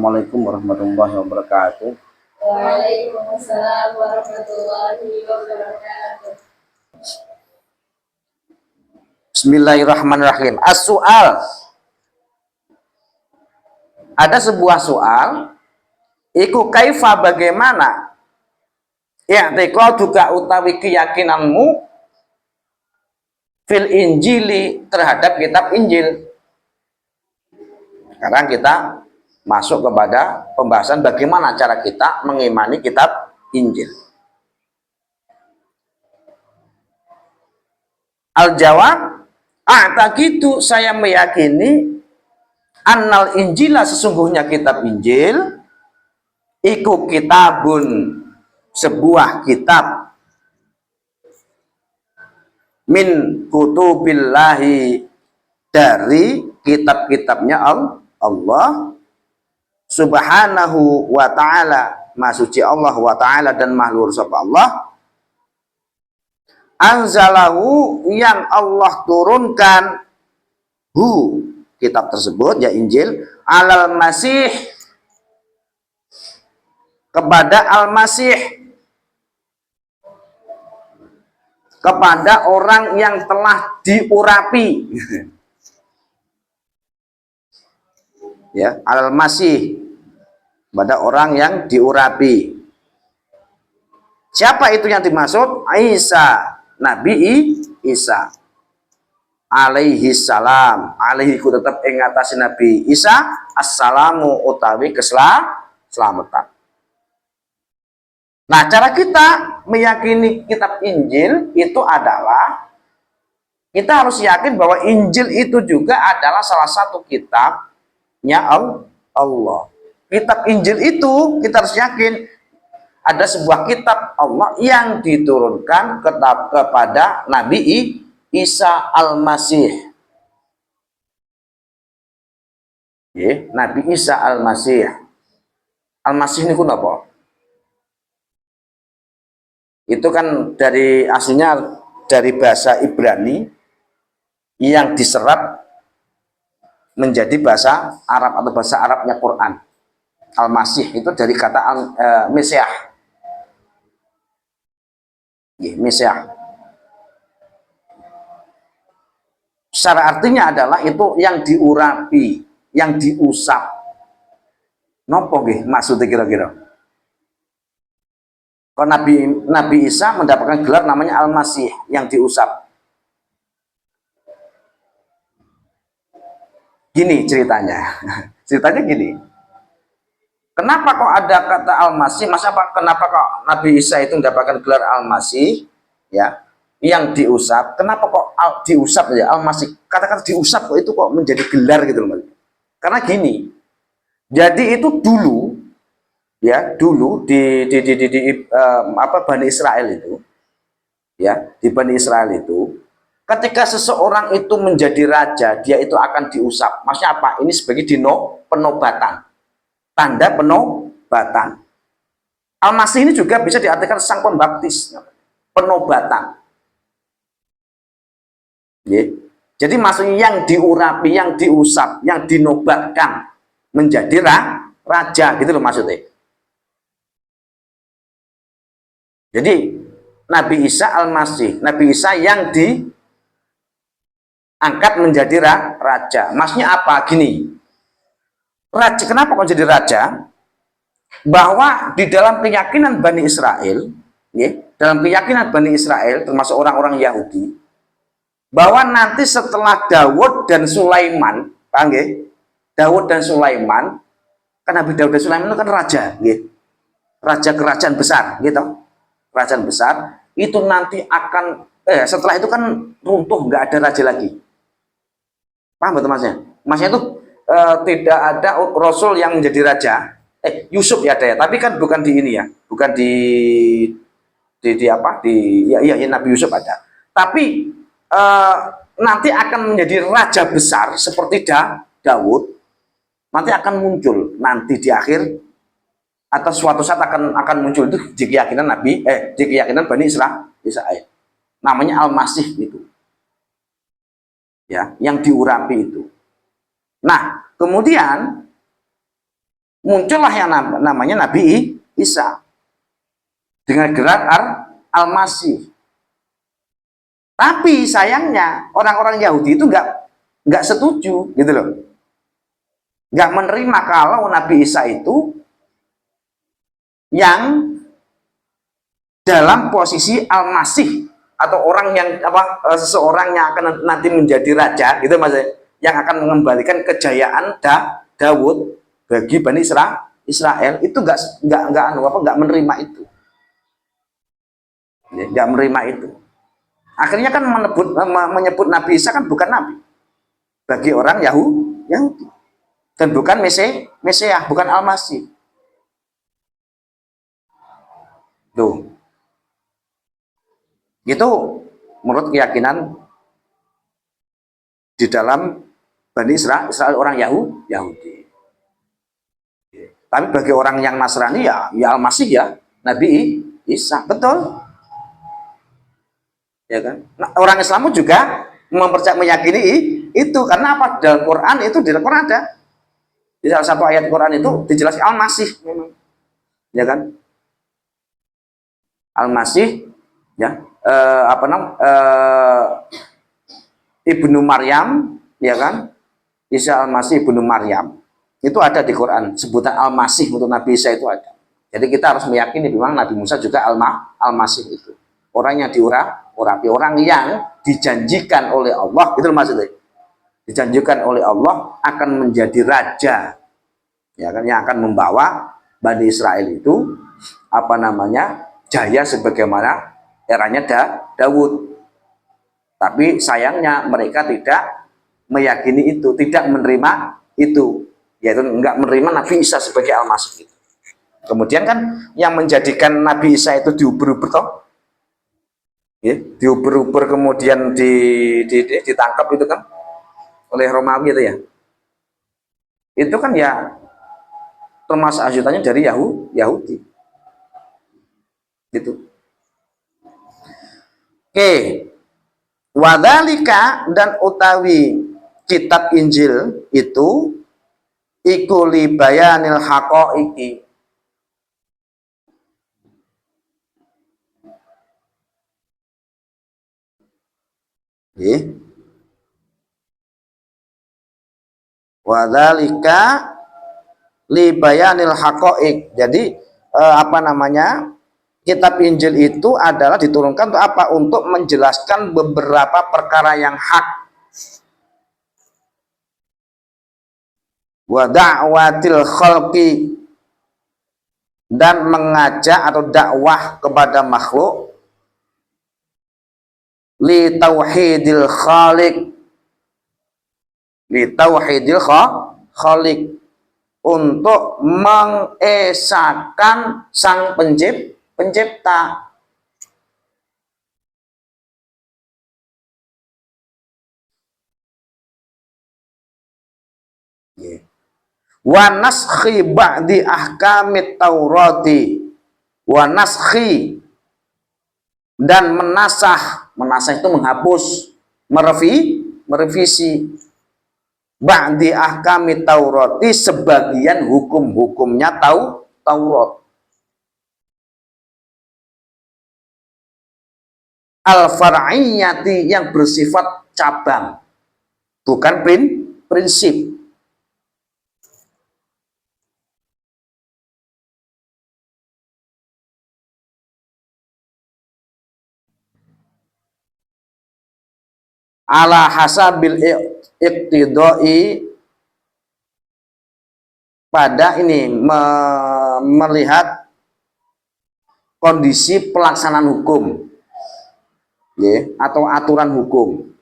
Assalamualaikum warahmatullahi wabarakatuh. Waalaikumsalam warahmatullahi wabarakatuh. Bismillahirrahmanirrahim. As-su'al. Ada sebuah soal. Iku kaifa bagaimana? I'tiqaduka utawi keyakinanmu fil Injili terhadap kitab Injil. Sekarang kita masuk kepada pembahasan bagaimana cara kita mengimani kitab Injil. Al-jawab, a'taqidu, saya meyakini, annal Injila, sesungguhnya kitab Injil, iku kitabun, sebuah kitab, min kutubillahi, dari kitab-kitabnya Allah subhanahu wa ta'ala, maha suci Allah wa ta'ala dan maha luhur sapa Allah, anzalahu, yang Allah turunkan, hu, kitab tersebut ya Injil, alal masih, kepada al-masih, kepada orang yang telah diurapi ya, alal masih, pada orang yang diurapi. Siapa itu yang dimaksud? Isa, Nabi Isa alaihi salam, alaihi ku tetap ingatasi Nabi Isa, assalamu utawi keselamatan. Nah, cara kita meyakini kitab Injil itu adalah kita harus yakin bahwa Injil itu juga adalah salah satu kitabnya Allah. Kitab Injil itu kita harus yakin ada sebuah kitab Allah yang diturunkan kepada Nabi Isa Al-Masih. Nabi Isa Al-Masih. Al-Masih ini kenapa? Itu kan dari aslinya dari bahasa Ibrani yang diserap menjadi bahasa Arab atau bahasa Arabnya Quran. Al-Masih itu dari kata Mesiah. Mesiah. Secara artinya adalah itu yang diurapi, yang diusap. Nopo nggih maksudnya kira-kira? Kalau Nabi Isa mendapatkan gelar namanya Al-Masih, yang diusap. Gini ceritanya. Ceritanya gini. Kenapa kok ada kata Al-Masih? Kenapa kok Nabi Isa itu mendapatkan gelar Al-Masih, ya, yang diusap? Kenapa kok diusap ya Al-Masih? Kata-kata diusap kok itu kok menjadi gelar gitu loh. Karena gini. Jadi itu dulu, ya, dulu di Bani Israel itu, ya, di Bani Israel itu, ketika seseorang itu menjadi raja, dia itu akan diusap. Maksudnya apa? Ini sebagai penobatan. Tanda penobatan. Al-Masih ini juga bisa diartikan sang pembaptis, penobatan. Jadi maksudnya yang diurapi, yang diusap, yang dinobatkan menjadi raja, gitu loh maksudnya. Jadi Nabi Isa Al-Masih, Nabi Isa yang diangkat menjadi raja. Maksudnya apa? Gini. Raja, kenapa kok jadi raja? Bahwa di dalam keyakinan Bani Israel, ya, dalam keyakinan Bani Israel, termasuk orang-orang Yahudi, bahwa nanti setelah Daud dan Sulaiman, paham ya? Daud dan Sulaiman, kan Nabi Daud dan Sulaiman itu kan raja, ya? Raja kerajaan besar, gitu. Kerajaan besar, itu nanti akan, setelah itu kan runtuh, nggak ada raja lagi. Paham betul maksudnya? Maksudnya itu, tidak ada Rasul yang menjadi raja. Yusuf ya ada ya, tapi kan bukan di ini ya, bukan di Nabi Yusuf ada. Tapi nanti akan menjadi raja besar seperti Daud. Nanti akan muncul nanti di akhir atau suatu saat akan muncul itu di keyakinan di keyakinan Bani Israel. Namanya Al-Masih itu. Ya, yang diurapi itu. Nah, kemudian muncullah yang namanya Nabi Isa dengan gelar Al-Masih. Tapi sayangnya orang-orang Yahudi itu nggak setuju gitu loh, nggak menerima kalau Nabi Isa itu yang dalam posisi Al-Masih, atau orang yang seseorang yang akan nanti menjadi raja gitu maksudnya, yang akan mengembalikan kejayaan Daud bagi Bani Israel. Itu nggak menerima itu, nggak menerima itu. Akhirnya kan menyebut Nabi Isa kan bukan nabi bagi orang Yahudi, dan bukan Mesias, bukan Al-Masih. Tuh, itu menurut keyakinan di dalam Bani Israel orang Yahudi. Tapi bagi orang yang Nasrani ya Al-Masih ya Nabi Isa, betul. Ya kan? Nah, orang Islam juga meyakini itu, karena apa? Dalam Quran itu, di Quran ada, di salah satu ayat Quran itu dijelaskan Al-Masih memang. Ya kan? Al-Masih ya Ibnu Maryam, ya kan? Isa Al-Masih Ibnu Maryam. Itu ada di Quran, sebutan Al-Masih untuk Nabi Isa itu ada. Jadi kita harus meyakini memang Nabi Musa juga Al-Masih itu. Orang yang diurapi, orang yang dijanjikan oleh Allah, itu maksudnya. Dijanjikan oleh Allah akan menjadi raja. Ya kan, yang akan membawa Bani Israel itu jaya sebagaimana eranya Daud. Tapi sayangnya mereka tidak meyakini itu, tidak menerima itu, yaitu enggak menerima Nabi Isa sebagai Al-Masih itu. Kemudian kan yang menjadikan Nabi Isa itu diuber-uber toh, ya, diuber-uber kemudian ditangkap itu kan oleh Romawi itu ya. Itu kan ya termasuk ajudannya dari Yahudi. Gitu. Oke. Wadhalika, dan utawi kitab Injil itu iku li bayanil haqaiqi, wadhalika li bayanil haqaiq. Jadi kitab Injil itu adalah diturunkan untuk apa? Untuk menjelaskan beberapa perkara yang hak. Wa da'watil khalqi, dan mengajak atau dakwah kepada makhluk, li tauhidil khaliq, untuk mengesahkan sang pencipta. Wa naskhi ba'di ahkamit taurati, wa naskhi, dan menasah itu menghapus, merevisi ba'di ahkamit taurati, sebagian hukum-hukumnya Taurat. Al-far'iyyati, yang bersifat cabang, bukan prinsip. Ala hasabil iqtidai, pada ini melihat kondisi pelaksanaan hukum, ya, atau aturan hukum.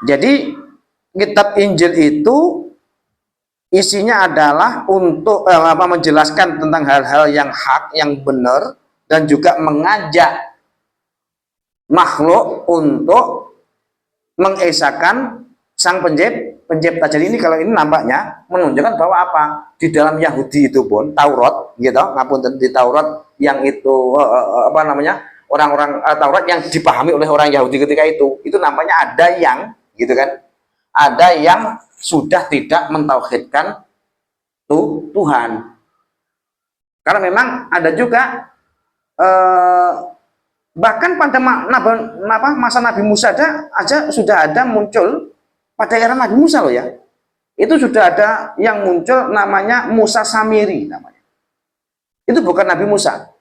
Jadi kitab Injil itu isinya adalah untuk menjelaskan tentang hal-hal yang hak, yang benar, dan juga mengajak makhluk untuk mengesahkan sang pencipta. Jadi ini, kalau ini nampaknya menunjukkan bahwa apa? Di dalam Yahudi itu pun Taurat, gitu, ngapunten, di Taurat yang itu orang-orang Taurat yang dipahami oleh orang Yahudi ketika itu nampaknya ada yang gitu kan, ada yang sudah tidak mentauhidkan Tuhan. Karena memang ada juga bahkan pada masa Nabi Musa aja sudah ada muncul pada era Nabi Musa loh ya. Itu sudah ada yang muncul namanya Musa Samiri namanya. Itu bukan Nabi Musa,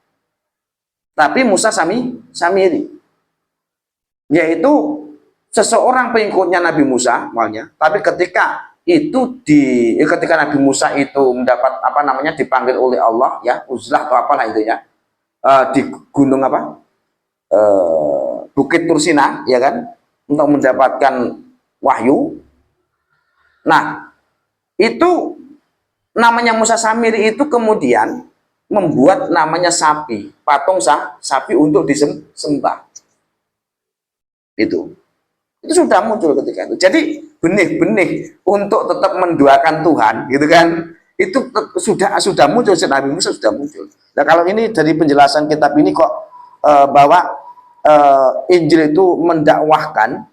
tapi Musa Samiri, yaitu seseorang pengikutnya Nabi Musa awalnya, tapi ketika Nabi Musa itu mendapat dipanggil oleh Allah ya, uzlah atau apalah itu ya, di gunung Bukit Tursina ya kan, untuk mendapatkan wahyu. Nah, itu namanya Musa Samiri itu kemudian membuat namanya sapi, patung sapi untuk disembah. Itu sudah muncul ketika itu. Jadi benih-benih untuk tetap mendoakan Tuhan, gitu kan? Itu sudah muncul, Nabi Musa sudah muncul. Nah, kalau ini dari penjelasan kitab ini kok bahwa Injil itu mendakwahkan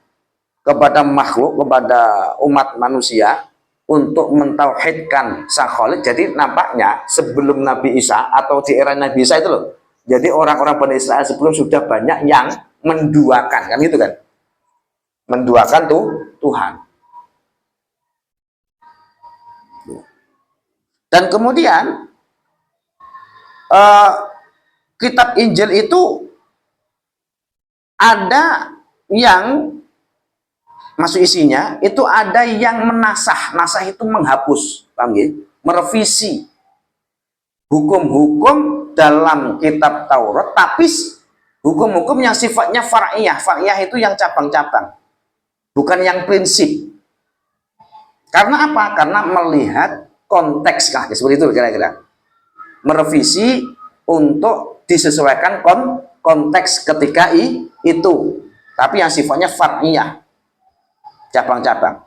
kepada makhluk, kepada umat manusia untuk mentauhidkan Sang Khalid. Jadi nampaknya sebelum Nabi Isa atau di era Nabi Isa itu loh, jadi orang-orang Bani Israel sebelum sudah banyak yang menduakan, kan gitu kan, menduakan Tuhan. Dan kemudian kitab Injil itu ada yang masuk isinya, itu ada yang menasah. Nasah itu menghapus, paham ya? Merevisi hukum-hukum dalam kitab Taurat, tapi hukum-hukum yang sifatnya far'iyah. Far'iyah itu yang cabang-cabang, bukan yang prinsip. Karena apa? Karena melihat konteks, seperti itu kira-kira. Merevisi untuk disesuaikan konteks ketika itu, tapi yang sifatnya far'iyah, cabang-cabang.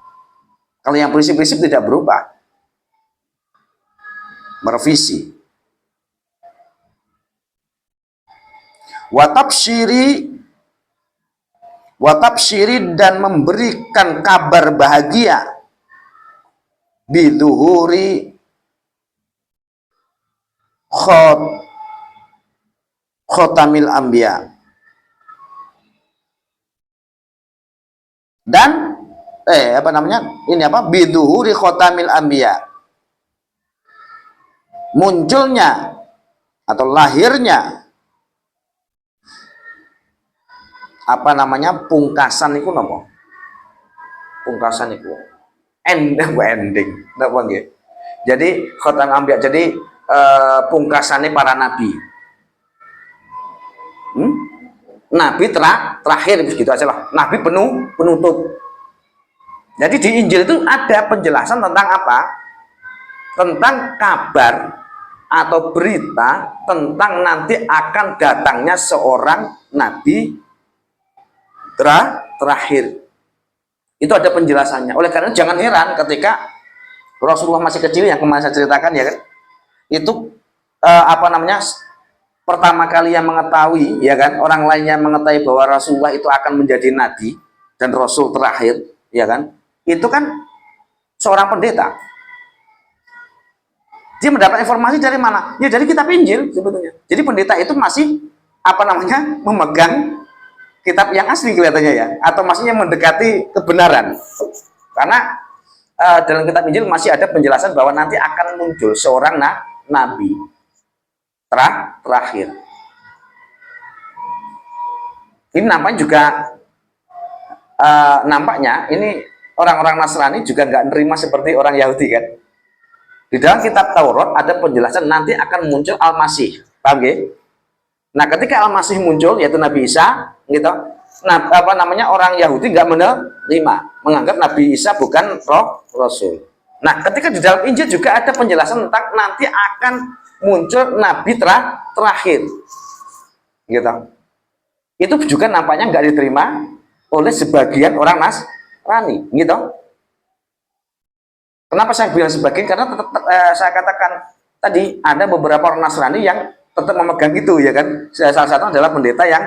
Kalau yang prinsip-prinsip tidak berubah, merevisi. Watafsiri dan memberikan kabar bahagia biduhuri khotamil anbiya, dan biduhuri khotamil anbiya, munculnya atau lahirnya pungkasan itu napa? Pungkasan itu ending napa nggih? Jadi khotam anbiya, jadi pungkasannya para nabi. Nabi terakhir begitu aja lah. Nabi penutup. Jadi di Injil itu ada penjelasan tentang apa? Tentang kabar atau berita tentang nanti akan datangnya seorang nabi terakhir. Itu ada penjelasannya. Oleh karena jangan heran ketika Rasulullah masih kecil, yang kemarin saya ceritakan ya kan, itu pertama kali yang mengetahui ya kan, orang lain yang mengetahui bahwa Rasulullah itu akan menjadi nabi dan rasul terakhir ya kan, itu kan seorang pendeta. Dia mendapat informasi dari mana? Ya dari kitab Injil sebetulnya. Jadi pendeta itu masih memegang kitab yang asli kelihatannya ya, atau maksudnya mendekati kebenaran. Karena dalam kitab Injil masih ada penjelasan bahwa nanti akan muncul seorang nabi terakhir. Ini nampaknya juga nampaknya ini orang-orang Nasrani juga nggak nerima seperti orang Yahudi kan. Di dalam kitab Taurat ada penjelasan nanti akan muncul Al-Masih, paham ya? Nah, ketika Al-Masih muncul, yaitu Nabi Isa, gitu. Nah, orang Yahudi nggak menerima, menganggap Nabi Isa bukan Rasul. Nah, ketika di dalam Injil juga ada penjelasan tentang nanti akan muncul Nabi terakhir, gitu. Itu juga nampaknya nggak diterima oleh sebagian orang Nasrani, gitu. Kenapa saya bilang sebagian? Karena saya katakan tadi ada beberapa orang Nasrani yang tetap memegang itu ya kan. Salah satu adalah pendeta yang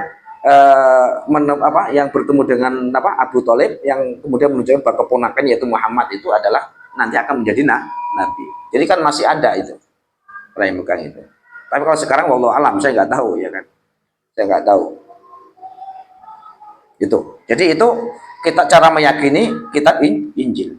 yang bertemu dengan Abu Thalib, yang kemudian menunjukkan bahwa keponakan yaitu Muhammad itu adalah nanti akan menjadi nabi. Jadi kan masih ada itu orang yang megang itu. Tapi kalau sekarang wallahu alam, saya nggak tahu ya kan, saya nggak tahu itu. Jadi itu kita cara meyakini kitab Injil.